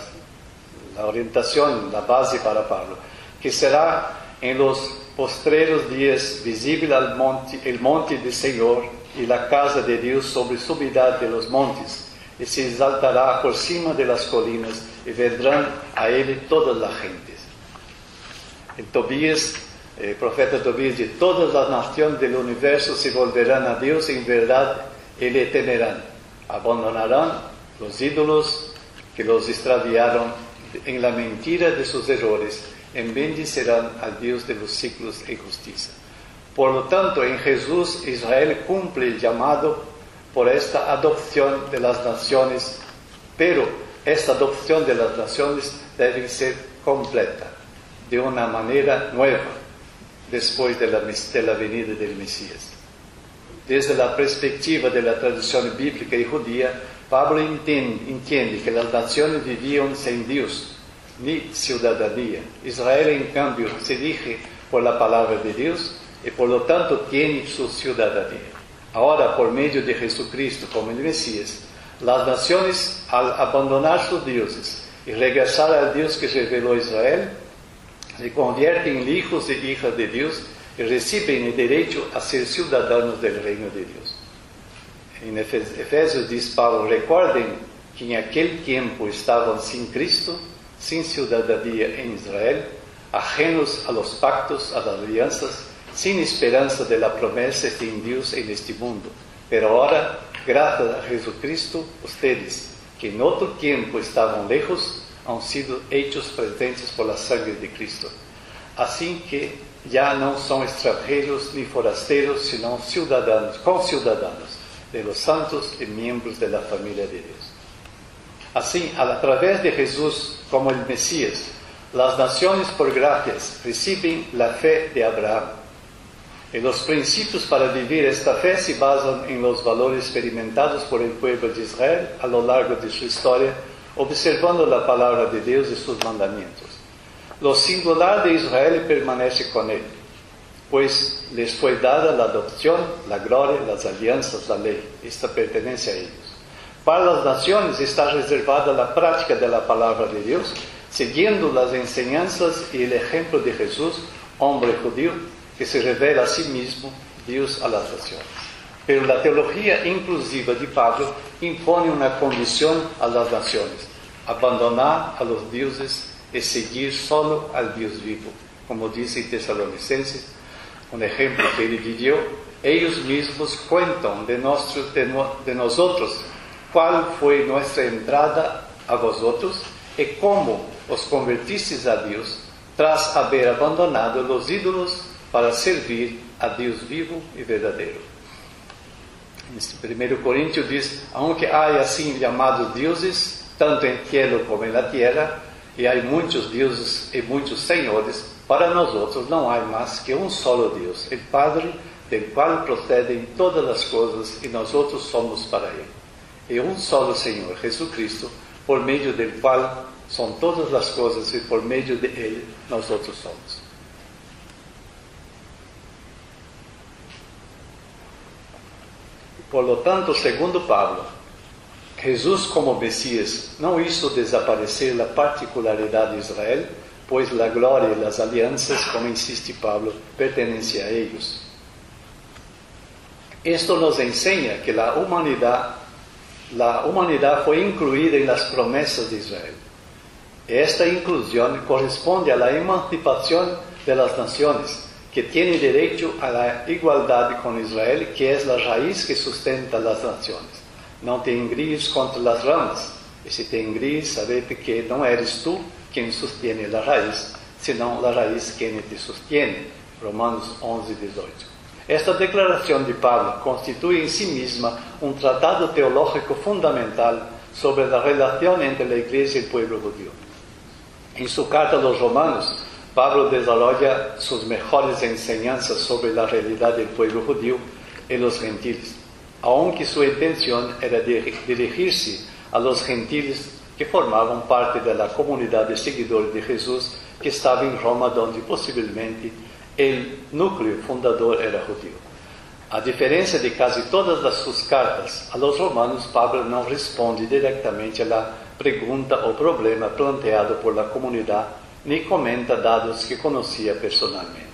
orientación, la base para Pablo, que será en los postreros días visible el monte del Señor y la casa de Dios sobre subidad de los montes, y se exaltará por cima de las colinas, y vendrán a él todas las gentes. El profeta Tobías dice: todas las naciones del universo se volverán a Dios en verdad y le temerán. Abandonarán los ídolos que los extraviaron en la mentira de sus errores, y bendicerán al Dios de los siglos en justicia. Por lo tanto, en Jesús Israel cumple el llamado por esta adopción de las naciones, pero esta adopción de las naciones debe ser completa, de una manera nueva, después de la venida del Mesías. Desde la perspectiva de la tradición bíblica y judía, Pablo entiende que las naciones vivían sin Dios, ni ciudadanía. Israel, en cambio, se rige por la palabra de Dios y por lo tanto tiene su ciudadanía. Ahora, por medio de Jesucristo como el Mesías, las naciones, al abandonar sus dioses y regresar al Dios que reveló a Israel, se convierten en hijos e hijas de Dios y reciben el derecho a ser ciudadanos del reino de Dios. En Efesios dice Pablo: recuerden que en aquel tiempo estaban sin Cristo, sin ciudadanía en Israel, ajenos a los pactos, a las alianzas, sin esperanza de la promesa de Dios en este mundo. Pero ahora, gracias a Jesucristo, ustedes, que en otro tiempo estaban lejos, han sido hechos presentes por la sangre de Cristo. Así que ya no son extranjeros ni forasteros, sino conciudadanos de los santos y miembros de la familia de Dios. Así, a través de Jesús como el Mesías, las naciones por gracias reciben la fe de Abraham. Y los principios para vivir esta fe se basan en los valores experimentados por el pueblo de Israel a lo largo de su historia, observando la palabra de Dios y sus mandamientos. Lo singular de Israel permanece con él, pues les fue dada la adopción, la gloria, las alianzas, la ley. Esta pertenece a ellos. Para las naciones está reservada la práctica de la palabra de Dios, siguiendo las enseñanzas y el ejemplo de Jesús, hombre judío, que se revela a sí mismo Dios a las naciones. Pero la teología inclusiva de Pablo impone una condición a las naciones: abandonar a los dioses y seguir solo al Dios vivo. Como dice en Tesalonicenses, un ejemplo que él vivió: ellos mismos cuentan de nosotros cuál fue nuestra entrada a vosotros y cómo os convertisteis a Dios tras haber abandonado los ídolos para servir a Dios vivo y verdadero. En 1 Corintios dice: aunque hay así llamados dioses, tanto en cielo como en la tierra, y hay muchos dioses y muchos señores, para nosotros no hay más que un solo Dios, el Padre, del cual proceden todas las cosas, y nosotros somos para Él. Y un solo Señor, Jesucristo, por medio del cual son todas las cosas, y por medio de Él nosotros somos. Por lo tanto, segundo Pablo, Jesús como Mesías no hizo desaparecer la particularidad de Israel, pues la gloria y las alianzas, como insiste Pablo, pertenecen a ellos. Esto nos enseña que la humanidad fue incluida en las promesas de Israel. Esta inclusión corresponde a la emancipación de las naciones, que tienen derecho a la igualdad con Israel, que es la raíz que sustenta las naciones. No te engríes contra las ramas, y si te engríes, sabete que no eres tú quien sostiene la raíz, sino la raíz quien te sostiene. Romanos 11:18. Esta declaración de Pablo constituye en sí misma un tratado teológico fundamental sobre la relación entre la Iglesia y el pueblo judío. En su carta a los Romanos, Pablo desarrolla sus mejores enseñanzas sobre la realidad del pueblo judío y los gentiles, aunque su intención era dirigirse a los gentiles que formaban parte de la comunidad de seguidores de Jesús que estaba en Roma, donde posiblemente el núcleo fundador era judío. A diferencia de casi todas sus cartas a los romanos, Pablo no responde directamente a la pregunta o problema planteado por la comunidad, ni comenta dados que conocía personalmente.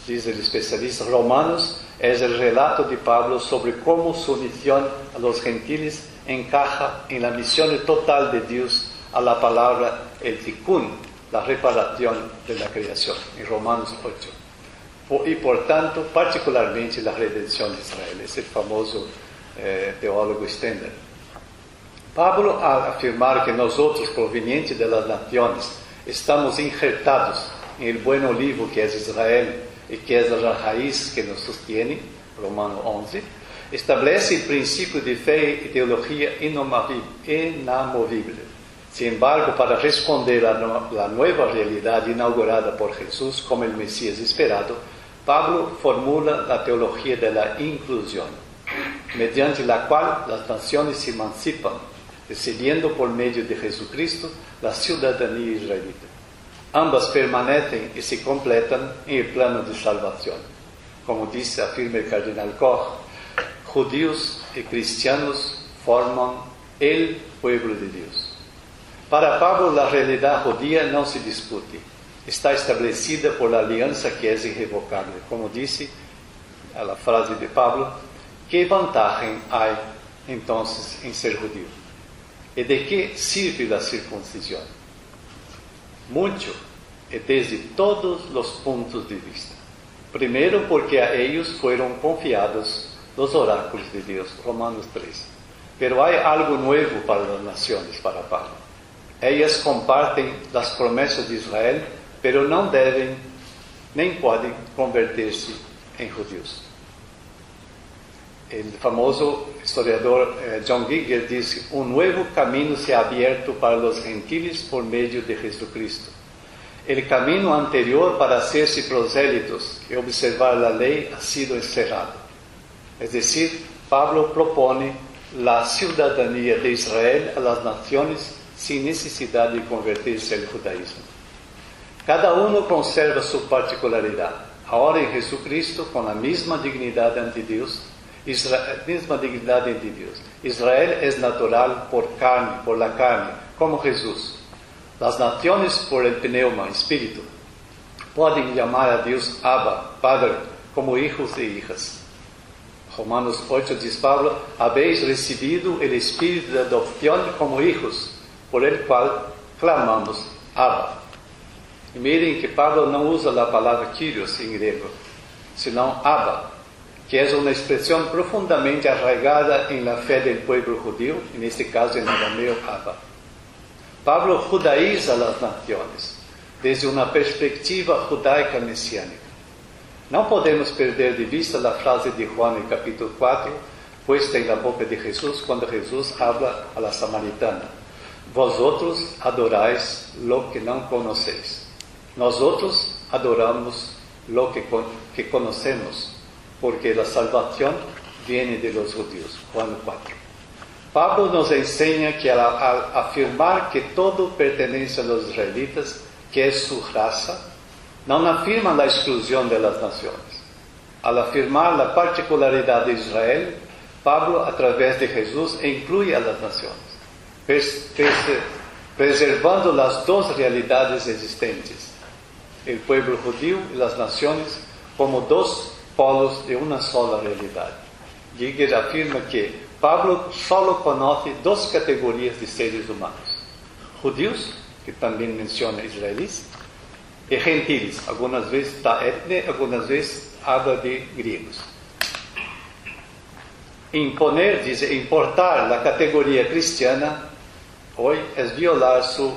Dice el especialista: Romanos es el relato de Pablo sobre cómo su misión a los gentiles encaja en la misión total de Dios a la palabra el tikkun, la reparación de la creación, en Romanos 8. Y por tanto, particularmente la redención de Israel, es el famoso teólogo Stender. Pablo, al afirmar que nosotros, provenientes de las naciones, estamos injertados en el buen olivo que es Israel y que es la raíz que nos sostiene, Romanos 11, establece el principio de fe y teología inamovible. Sin embargo, para responder a la nueva realidad inaugurada por Jesús como el Mesías esperado, Pablo formula la teología de la inclusión, mediante la cual las naciones se emancipan, recibiendo por medio de Jesucristo la ciudadanía israelita. Ambas permanecen y se completan en el plano de salvación. Como afirma el cardenal Koch, judíos y cristianos forman el pueblo de Dios. Para Pablo, la realidad judía no se discute. Está establecida por la alianza que es irrevocable. Como dice a la frase de Pablo, ¿qué ventaja hay entonces en ser judío? ¿Y de qué sirve la circuncisión? Mucho, y desde todos los puntos de vista. Primero, porque a ellos fueron confiados los oráculos de Dios, Romanos 3. Pero hay algo nuevo para las naciones, para Pablo. Ellas comparten las promesas de Israel, pero no deben ni pueden convertirse en judíos. El famoso historiador John Giger dice: un nuevo camino se ha abierto para los gentiles por medio de Jesucristo. El camino anterior para hacerse prosélitos y observar la ley ha sido encerrado. Es decir, Pablo propone la ciudadanía de Israel a las naciones sin necesidad de convertirse al judaísmo. Cada uno conserva su particularidad. Ahora en Jesucristo, con la misma dignidad ante Dios, Israel es natural por la carne, como Jesús. Las naciones por el pneuma, espíritu, pueden llamar a Dios Abba, Padre, como hijos e hijas. Romanos 8 dice Pablo: habéis recibido el espíritu de adopción como hijos, por el cual clamamos Abba. Y miren que Pablo no usa la palabra Kyrios en griego, sino Abba, que es una expresión profundamente arraigada en la fe del pueblo judío, en este caso en arameo Abba. Pablo judaiza las naciones desde una perspectiva judaica mesiánica. No podemos perder de vista la frase de Juan en capítulo 4, puesta en la boca de Jesús, cuando Jesús habla a la samaritana: vosotros adoráis lo que no conocéis. Nosotros adoramos lo que conocemos, porque la salvación viene de los judíos. Juan 4. Pablo nos enseña que al afirmar que todo pertenece a los israelitas, que es su raza, no afirma la exclusión de las naciones. Al afirmar la particularidad de Israel, Pablo, a través de Jesús, incluye a las naciones, preservando las dos realidades existentes, el pueblo judío y las naciones, como dos polos de una sola realidad. Giger afirma que Pablo solo conoce dos categorías de seres humanos: judíos, que también menciona israelíes, y gentiles. Algunas veces da etnia, algunas veces habla de griegos. Importar la categoría cristiana hoy es violar su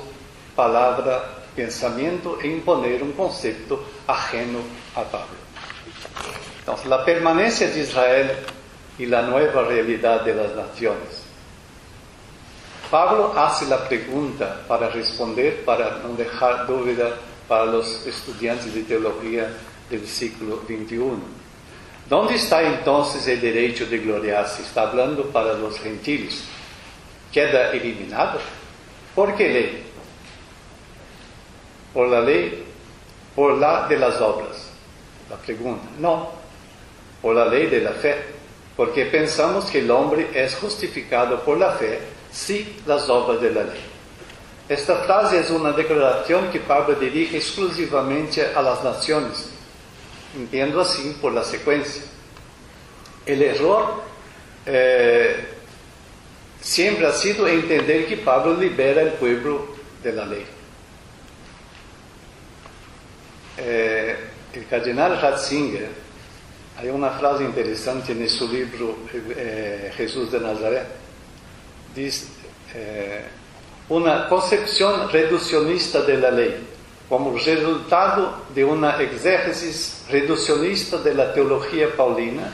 palabra, pensamiento e imponer un concepto ajeno a Pablo. Entonces, la permanencia de Israel y la nueva realidad de las naciones. Pablo hace la pregunta para responder, para no dejar duda para los estudiantes de teología del siglo XXI. ¿Dónde está entonces el derecho de gloriarse? Está hablando para los gentiles. ¿Queda eliminado? ¿Por qué ley? ¿Por la ley? ¿Por la de las obras? La pregunta. No, por la ley de la fe. Porque pensamos que el hombre es justificado por la fe, sí, las obras de la ley. Esta frase es una declaración que Pablo dirige exclusivamente a las naciones. Entiendo así por la secuencia. El error siempre ha sido entender que Pablo libera el pueblo de la ley. El cardenal Ratzinger, hay una frase interesante en su libro Jesús de Nazaret, dice una concepción reduccionista de la ley como resultado de una exégesis reduccionista de la teología paulina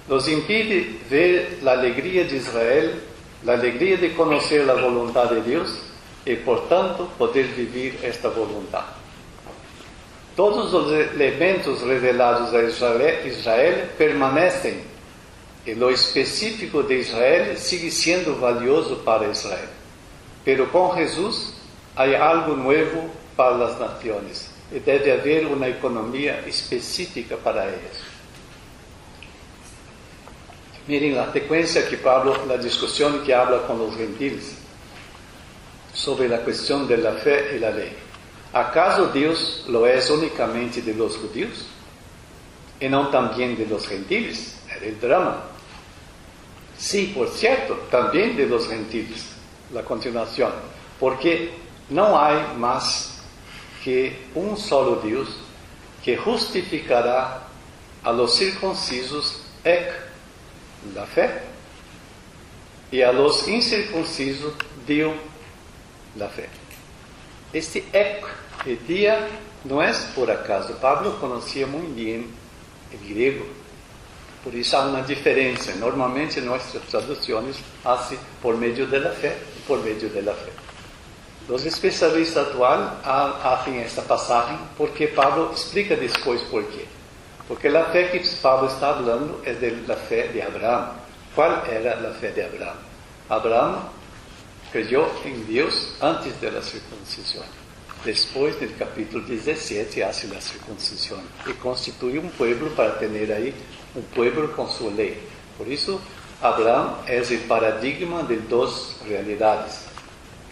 nos impide ver la alegría de Israel, la alegría de conocer la voluntad de Dios y por tanto poder vivir esta voluntad. Todos los elementos revelados a Israel permanecen y lo específico de Israel sigue siendo valioso para Israel. Pero con Jesús hay algo nuevo para las naciones y debe haber una economía específica para ellas. Miren la secuencia que Pablo, la discusión que habla con los gentiles sobre la cuestión de la fe y la ley. ¿Acaso Dios lo es únicamente de los judíos y no también de los gentiles? Era el drama. Sí, por cierto, también de los gentiles. La continuación. Porque no hay más que un solo Dios que justificará a los circuncisos la fe y a los incircuncisos dio la fe. Este día no es por acaso. Pablo conocía muy bien el griego. Por eso hay una diferencia. Normalmente nuestras traducciones hacen por medio de la fe y por medio de la fe. Los especialistas actuales hacen esta pasaje porque Pablo explica después por qué. Porque la fe que Pablo está hablando es de la fe de Abraham. ¿Cuál era la fe de Abraham? Abraham creyó en Dios antes de la circuncisión. Después del capítulo 17 hace la circuncisión y constituye un pueblo para tener ahí un pueblo con su ley. Por eso Abraham es el paradigma de dos realidades: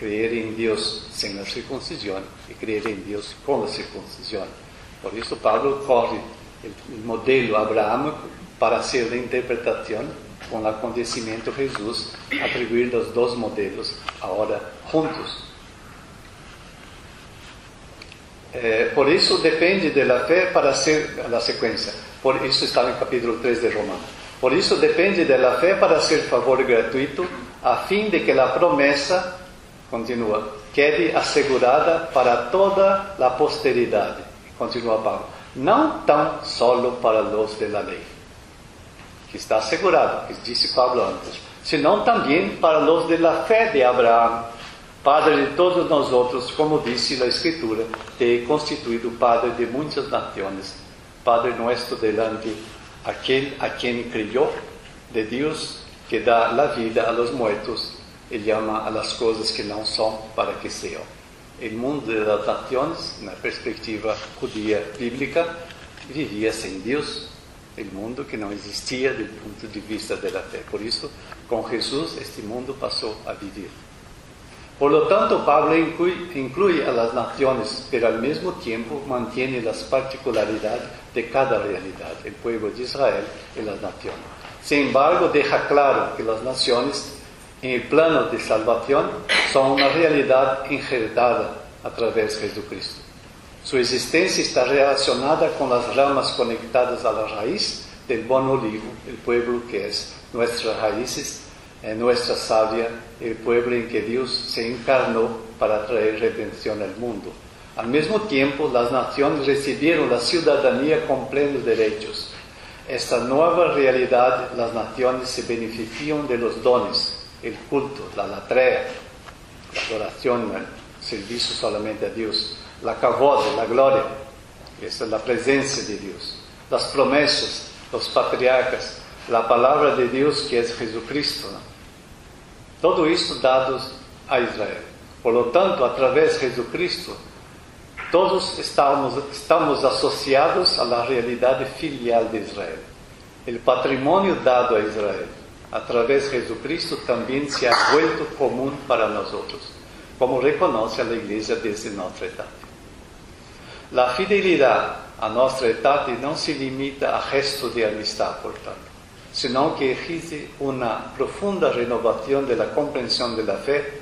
creer en Dios sin la circuncisión y creer en Dios con la circuncisión. Por eso Pablo corre el modelo Abraham para hacer la interpretación con el acontecimiento de Jesús, atribuir los dos modelos ahora juntos. Por eso depende de la fe para hacer la secuencia. Por eso está en el capítulo 3 de Romanos. Por eso depende de la fe para hacer favor gratuito, a fin de que la promesa, continúa, quede asegurada para toda la posteridad. Continúa Pablo. No tan solo para los de la ley, que está asegurado, que dice Pablo antes, sino también para los de la fe de Abraham, Padre de todos nosotros, como dice la Escritura, te he constituido Padre de muchas naciones, Padre nuestro delante aquel a quien creyó, de Dios que da la vida a los muertos y llama a las cosas que no son para que sean. El mundo de las naciones, en la perspectiva judía bíblica, vivía sin Dios, el mundo que no existía desde el punto de vista de la fe. Por eso, con Jesús, este mundo pasó a vivir. Por lo tanto, Pablo incluye a las naciones, pero al mismo tiempo mantiene las particularidades de cada realidad, el pueblo de Israel y las naciones. Sin embargo, deja claro que las naciones, en el plano de salvación, son una realidad injertada a través de Jesucristo. Su existencia está relacionada con las ramas conectadas a la raíz del buen olivo, el pueblo que es nuestras raíces, nuestra savia, el pueblo en que Dios se encarnó para traer redención al mundo. Al mismo tiempo, las naciones recibieron la ciudadanía con plenos derechos. Esta nueva realidad, las naciones se benefician de los dones, el culto, la latría, la adoración, el servicio solamente a Dios, la kavod, la gloria, esa es la presencia de Dios, las promesas, los patriarcas, la palabra de Dios que es Jesucristo, ¿no? Todo esto dados a Israel. Por lo tanto, a través de Jesucristo, todos estamos asociados a la realidad filial de Israel. El patrimonio dado a Israel a través de Jesucristo también se ha vuelto común para nosotros, como reconoce la Iglesia desde nuestra edad. La fidelidad a nuestra edad no se limita a gestos de amistad, por tanto, sino que exige una profunda renovación de la comprensión de la fe.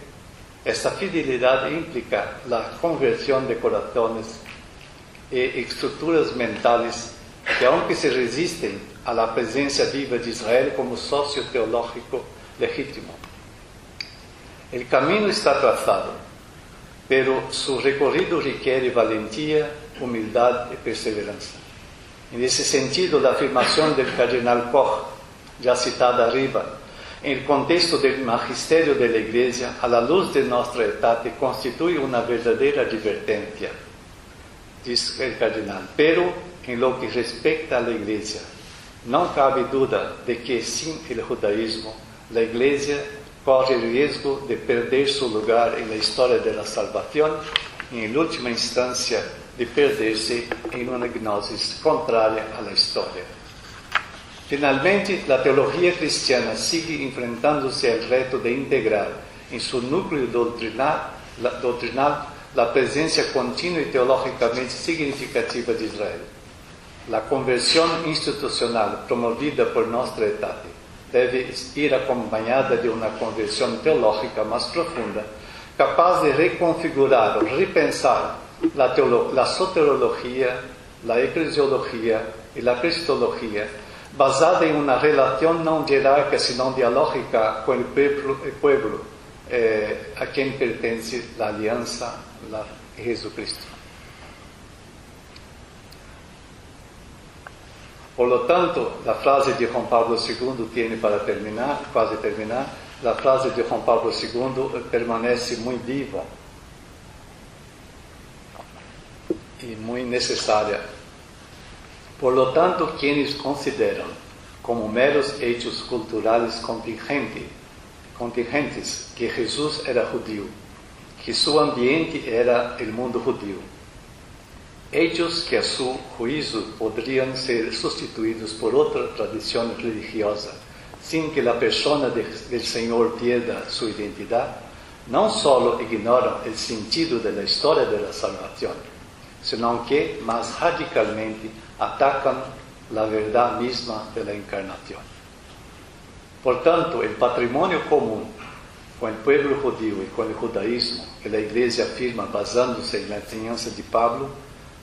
Esta fidelidad implica la conversión de corazones y estructuras mentales que, aunque se resisten a la presencia viva de Israel como socio teológico legítimo. El camino está trazado, pero su recorrido requiere valentía, humildad y perseverancia. En ese sentido, la afirmación del cardenal Koch, ya citada arriba, en el contexto del magisterio de la Iglesia, a la luz de nuestra etate, constituye una verdadera advertencia, dice el cardenal. Pero en lo que respecta a la Iglesia, no cabe duda de que sin el judaísmo, la Iglesia corre el riesgo de perder su lugar en la historia de la salvación y, en última instancia, de perderse en una gnosis contraria a la historia. Finalmente, la teología cristiana sigue enfrentándose al reto de integrar en su núcleo doctrinal la presencia continua y teológicamente significativa de Israel. La conversión institucional promovida por nuestra etate debe ir acompañada de una conversión teológica más profunda, capaz de reconfigurar o repensar la soteriología, la eclesiología y la cristología, basada en una relación no jerárquica sino dialógica con el pueblo a quien pertenece la alianza de Jesucristo. Por lo tanto, la frase de Juan Pablo II tiene para terminar, casi terminar, la frase de Juan Pablo II permanece muy viva y muy necesaria. Por lo tanto, quienes consideran como meros hechos culturales contingentes que Jesús era judío, que su ambiente era el mundo judío, hechos que a su juicio podrían ser sustituidos por otra tradición religiosa, sin que la persona del Señor pierda su identidad, no solo ignoran el sentido de la historia de la salvación, sino que más radicalmente atacan la verdad misma de la encarnación. Por tanto, el patrimonio común con el pueblo judío y con el judaísmo que la Iglesia afirma basándose en la enseñanza de Pablo,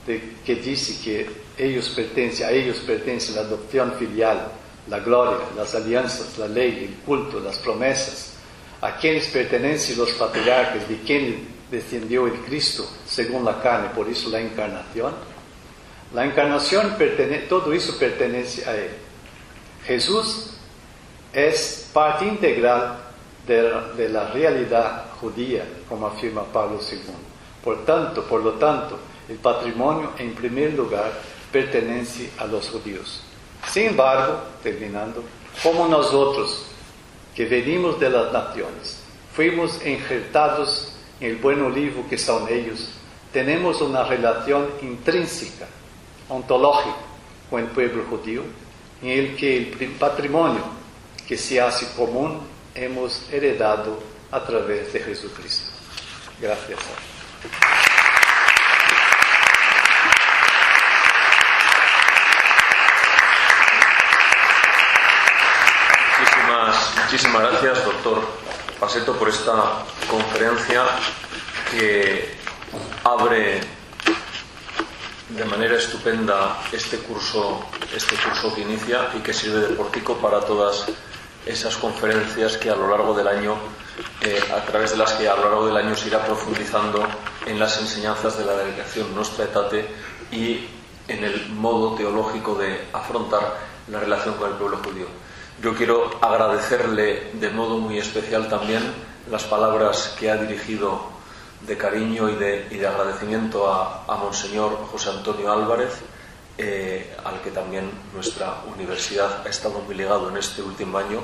que dice que a ellos pertenece la adopción filial, la gloria, las alianzas, la ley, el culto, las promesas, a quienes pertenecen los patriarcas, de quienes descendió el Cristo según la carne, por eso la encarnación. La encarnación, todo eso pertenece a Él. Jesús es parte integral de la realidad judía, como afirma Pablo II. Por lo tanto, el patrimonio, en primer lugar, pertenece a los judíos. Sin embargo, terminando, como nosotros, que venimos de las naciones, fuimos injertados en el buen olivo que son ellos, tenemos una relación intrínseca, ontológica, con el pueblo judío, en el que el patrimonio que se hace común hemos heredado a través de Jesucristo. Gracias. Muchísimas gracias, doctor Paseto, por esta conferencia que abre de manera estupenda este curso que inicia y que sirve de pórtico para todas esas conferencias que a lo largo del año, a través de las que a lo largo del año se irá profundizando en las enseñanzas de la delegación Nostra Aetate y en el modo teológico de afrontar la relación con el pueblo judío. Yo quiero agradecerle de modo muy especial también las palabras que ha dirigido de cariño y de agradecimiento a Monseñor José Antonio Álvarez, al que también nuestra universidad ha estado muy ligado en este último año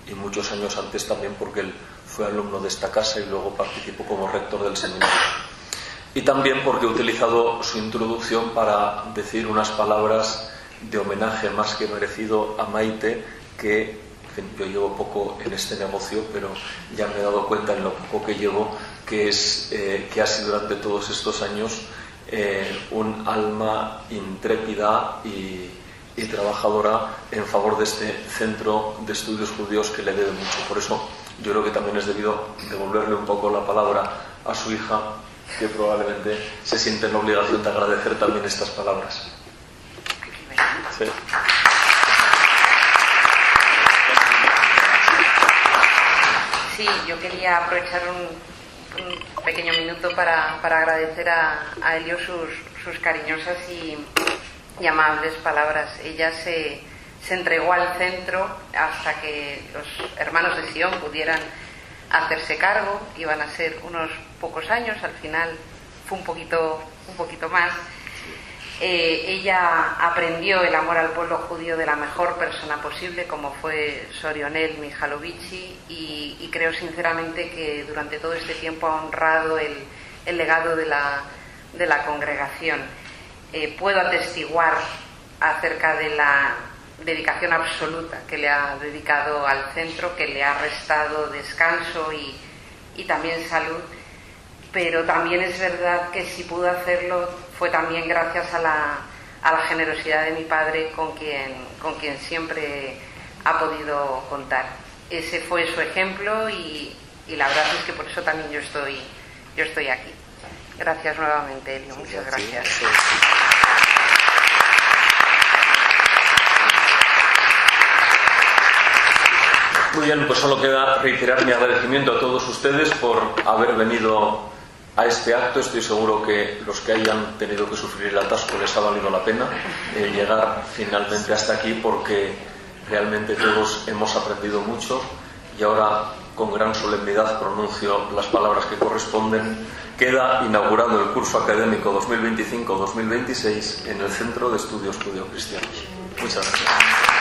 y muchos años antes también, porque él fue alumno de esta casa y luego participó como rector del seminario. Y también porque he utilizado su introducción para decir unas palabras de homenaje más que merecido a Maite, que yo llevo poco en este negocio, pero ya me he dado cuenta en lo poco que llevo que ha sido durante todos estos años un alma intrépida y y trabajadora en favor de este centro de estudios judíos que le debe mucho. Por eso yo creo que también es debido devolverle un poco la palabra a su hija, que probablemente se siente en la obligación de agradecer también estas palabras. Sí. Sí, yo quería aprovechar un pequeño minuto para agradecer a Elio sus cariñosas y amables palabras. Ella se entregó al centro hasta que los hermanos de Sion pudieran hacerse cargo. Iban a ser unos pocos años, al final fue un poquito más. Ella aprendió el amor al pueblo judío de la mejor persona posible, como fue Sorionel Mikhalovici, y creo sinceramente que durante todo este tiempo ha honrado el legado de la congregación. Puedo atestiguar acerca de la dedicación absoluta que le ha dedicado al centro, que le ha restado descanso y también salud, pero también es verdad que si pudo hacerlo fue también gracias a la generosidad de mi padre, con quien siempre ha podido contar. Ese fue su ejemplo y la verdad es que por eso también yo estoy aquí. Gracias nuevamente, Elio, muchas gracias. Muy bien, pues solo queda reiterar mi agradecimiento a todos ustedes por haber venido a este acto. Estoy seguro que los que hayan tenido que sufrir el atasco les ha valido la pena llegar finalmente hasta aquí, porque realmente todos hemos aprendido mucho y ahora con gran solemnidad pronuncio las palabras que corresponden. Queda inaugurado el curso académico 2025-2026 en el Centro de Estudios Judeocristianos. Muchas gracias.